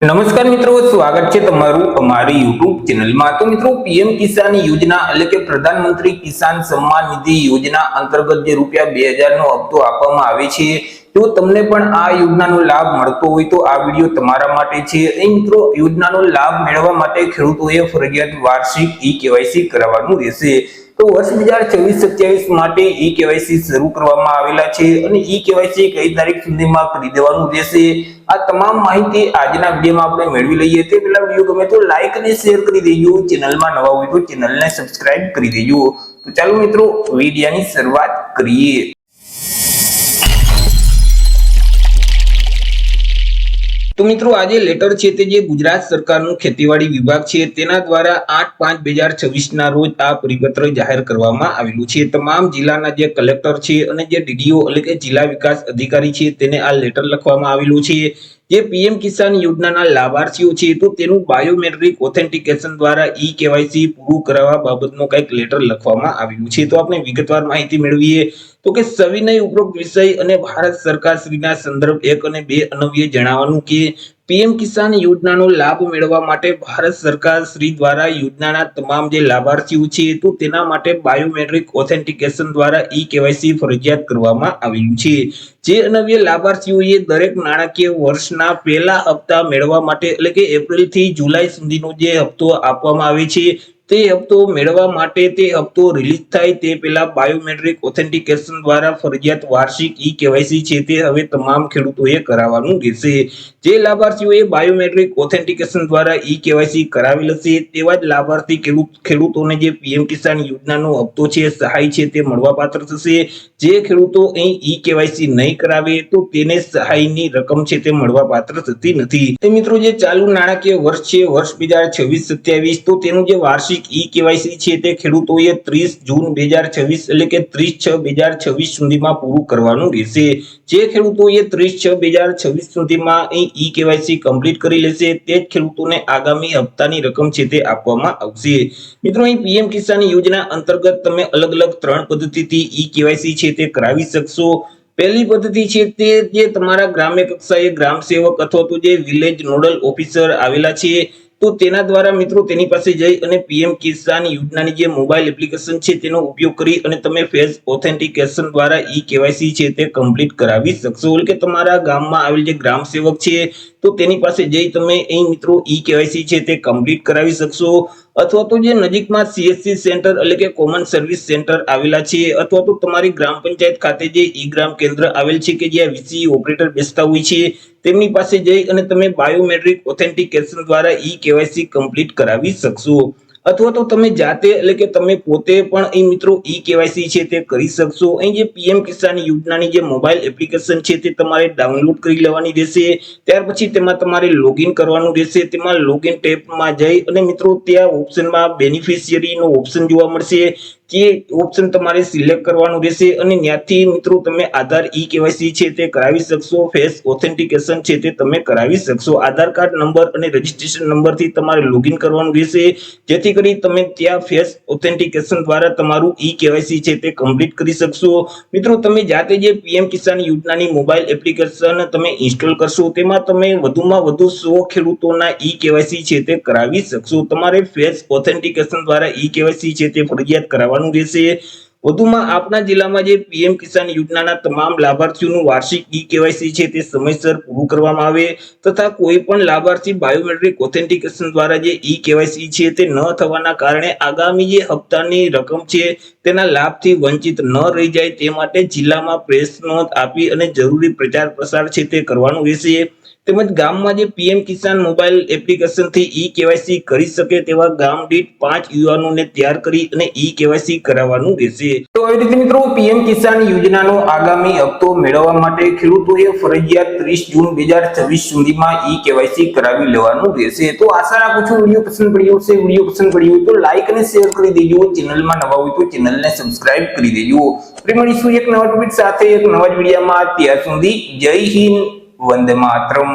નમસ્કાર મિત્રો, સ્વાગત છે તમારું અમારી YouTube ચેનલમાં। તો મિત્રો, પીએમ કિસાન યોજના એટલે કે પ્રધાનમંત્રી કિસાન સન્માન નિધિ યોજના અંતર્ગત જે રૂપિયા 2000 નો હપ્તો આપવામાં આવે છે, જો તમને પણ આ યોજનાનો લાભ મળતો હોય તો આ વિડિયો તમારા માટે છે। એ મિત્રો, યોજનાનો લાભ મેળવવા માટે ખેડૂતોએ ફરજિયાત વાર્ષિક ઈ-કેવાયસી કરાવવાનું રહેશે। તો વર્ષ 2024-27 માટે ઈ-કેવાયસી શરૂ કરવામાં આવેલા છે અને ઈ-કેવાયસી કઈ તારીખ સુધીમાં કરી દેવાનું રહેશે, આ તમામ માહિતી આજના વિડીયોમાં આપણે મેળવી લઈએ। તે પહેલા વિડીયો ગમે તો લાઈક અને શેર કરી દેજો, ચેનલમાં નવા હોય તો ચેનલને સબસ્ક્રાઇબ કરી દેજો। તો ચાલો મિત્રો, વિડીયોની શરૂઆત કરીએ। તો મિત્રો, આજે લેટર છે તે જે ગુજરાત સરકારનું ખેતીવાડી વિભાગ છે તેના દ્વારા 8/5/2026 ના રોજ આ પરિપત્ર જાહેર કરવામાં આવેલું છે। તમામ જિલ્લાના જે કલેક્ટર છે અને જે ડીડીઓ એટલે કે જિલ્લા વિકાસ અધિકારી છે તેને આ લેટર લખવામાં આવેલું છે। જે પીએમ કિસાન યોજનાના લાભાર્થીઓ છે તો તેનું બાયોમેટ્રિક ઓથેન્ટિકેશન દ્વારા ઈ-કેવાયસી પૂરું કરાવવા બાબતનો કંઈક લેટર લખવામાં આવેલું છે। તો આપણે વિગતવાર માહિતી મેળવીએ તો કે સવિનય ઉપરોક્ત વિષય અને ભારત સરકાર શ્રીના સંદર્ભ 1 અને 2 અન્વયે જણાવવાનું કે પીએમ કિસાન યોજનાનો લાભ મેળવવા માટે ભારત સરકાર શ્રી દ્વારા યોજનાના તમામ જે લાભાર્થીઓ છે તો તેના માટે બાયોમેટ્રિક ઓથેન્ટિકેશન દ્વારા ઈ-કેવાયસી ફરજિયાત કરવામાં આવેલું છે। જે અન્વયે લાભાર્થીઓએ દરેક નાણાકીય વર્ષના પહેલા હપ્તા મેળવવા માટે એટલે કે એપ્રિલ થી જુલાઈ સુધીનો જે હપ્તો આપવામાં આવે છે તે હપ્તો મેળવવા માટે તે હપ્તો રિલીઝ થાય તે પહેલા બાયોમેટ્રિક ઓથેન્ટિકેશન દ્વારા ફરજિયાત વાર્ષિક ઈ-કેવાયસી છે તે હવે તમામ ખેડૂતોએ કરાવવાનું રહેશે। જે લાભાર્થીઓએ બાયોમેટ્રિક ઓથેન્ટિકેશન દ્વારા ઈ-કેવાયસી કરાવેલ હશે તેવા જ લાભાર્થી ખેડૂતોને જે પીએમ કિસાન યોજનાનો હપ્તો છે, સહાય છે તે મળવાપાત્ર થશે। જે ખેડૂતો અહીં ઈ-કેવાયસી નહીં કરાવે તો તેને સહાયની રકમ છે તે મળવાપાત્ર થતી નથી। તો મિત્રો, જે ચાલુ નાણાકીય વર્ષ છે વર્ષ 2026-27 તો તેનું જે વાર્ષિક ઈ-કેવાયસી છે તે ખેડૂતોએ 30 જૂન 2026 એટલે કે 30/6/2026 સુધીમાં પૂરું કરવાનું રહેશે। જે ખેડૂતોએ 30/6/2026 સુધીમાં ઈ-કેવાયસી કમ્પ્લીટ કરી લેશે તે જ ખેડૂતોને આગામી હપ્તાની રકમ છે તે આપવામાં આવશે। મિત્રો, અહીં પીએમ કિસાન યોજના અંતર્ગત તમે અલગ અલગ 3 પદ્ધતિથી ઈ-કેવાયસી છે તે કરાવી શકશો। પહેલી પદ્ધતિ છે તે જે તમારા ગ્રામ્ય કક્ષાએ ગ્રામ સેવક અથવા તો જે વિલેજ નોડલ ઓફિસર આવેલા છે તો તેના દ્વારા મિત્રો તેની પાસે જઈ અને પીએમ કિસાન યોજનાની જે મોબાઈલ એપ્લિકેશન છે તેનો ઉપયોગ કરી અને તમે ફેસ ઓથેન્ટિકેશન દ્વારા ઈ-કેવાયસી છે તે કમ્પ્લીટ કરાવી શકશો। એટલે કે તમારા ગામમાં આવેલ જે ગ્રામ સેવક છે તો તેની પાસે જઈ તમે અહીં મિત્રો ઈ-કેવાયસી છે તે કમ્પ્લીટ કરાવી શકશો। અથવા તો જે નજીકમાં સીએસસી સેન્ટર એટલે કે કોમન સર્વિસ સેન્ટર આવેલા છે અથવા તો તમારી ગ્રામ પંચાયત ખાતે જે ઈ ગ્રામ કેન્દ્ર આવેલ છે કે જ્યાં વીસી ઓપરેટર બેસતા હોય છે તેમની પાસે જઈ અને તમે બાયોમેટ્રિક ઓથેન્ટિકેશન દ્વારા ઈ-કેવાયસી કમ્પ્લીટ કરાવી શકશો। અથવા તો તમે જાતે એટલે કે તમે પોતે પણ અહીં મિત્રો ઈ-કેવાયસી છે તે કરી શકશો। અહીં જે પીએમ કિસાન યોજનાની જે મોબાઈલ એપ્લિકેશન છે તે તમારે ડાઉનલોડ કરી લેવાની રહેશે। ત્યાર પછી તેમાં તમારે લોગિન કરવાનું રહેશે। તેમાં લોગિન ટેબમાં જઈ અને મિત્રો ત્યાં ઓપ્શનમાં બેનિફિશિયરીનો ઓપ્શન જોવા મળશે જે ઓપ્શન તમારે સિલેક્ટ કરવાનું રહેશે અને ત્યાંથી મિત્રો તમે આધાર ઈ-કેવાયસી છે તે કરાવી શકશો। ફેસ ઓથેન્ટિકેશન છે તે તમે કરાવી શકશો। આધાર કાર્ડ નંબર અને રજીસ્ટ્રેશન નંબરથી તમારે લોગિન કરવાનું રહેશે જેથી કરી તમે ત્યાં ફેસ ઓથેન્ટિકેશન દ્વારા તમારું ઈ-કેવાયસી છે તે કમ્પ્લીટ કરી શકશો। મિત્રો, તમે જાતે જે પીએમ કિસાન યોજનાની મોબાઈલ એપ્લિકેશન તમે ઇન્સ્ટોલ કરશો તેમાં તમે વધુમાં વધુ 100 ખેડૂતોના ઈ-કેવાયસી છે તે કરાવી શકશો। તમારે ફેસ ઓથેન્ટિકેશન દ્વારા ઈ-કેવાયસી છે તે ફરજિયાત કરાવવાનું રહેશે। વધુમાં આપના જિલ્લામાં જે પીએમ કિસાન યોજનાના તમામ લાભાર્થીઓનું વાર્ષિક ઈ-કેવાયસી છે તે સમયસર પૂરું કરવામાં આવે તથા કોઈ પણ લાભાર્થી બાયોમેટ્રિક ઓથેન્ટિકેશન દ્વારા જે ઈ-કેવાયસી છે તે ન થવાના કારણે આગામી જે હપ્તાની રકમ છે તેના લાભથી વંચિત ન રહી જાય તે માટે જિલ્લામાં પ્રેસ નોંધ આપી અને જરૂરી પ્રચાર પ્રસાર છે તે કરવાનું રહેશે। તેમજ ગામમાં જે પીએમ કિસાન મોબાઈલ એપ્લિકેશનથી ઈ-કેવાયસી કરી શકે તેવા ગામ દીઠ 5 યુવાનોને તૈયાર કરી અને ઈ-કેવાયસી કરાવવાનું રહેશે। તો આવી રીતે મિત્રો, પીએમ કિસાન યોજનાનો આગામી હપ્તો મેળવવા માટે ખેડૂતોએ ફરજિયાત 30 જૂન 2026 સુધીમાં ઈ-કેવાયસી કરાવી લેવાનું રહેશે। તો આશા રાખું છું વિડીયો પસંદ પડ્યો હશે। વિડીયો પસંદ પડ્યો હોય તો લાઈક અને શેર કરી દેજો, ચેનલમાં નવા હોય તો ચેનલને સબસ્ક્રાઇબ કરી દેજો। ફરી મળીશું એક નવા ટોપિક સાથે એક નવા જ વિડીયોમાં। ત્યાર સુધી જય હિન્દ, વંદે માતરમ।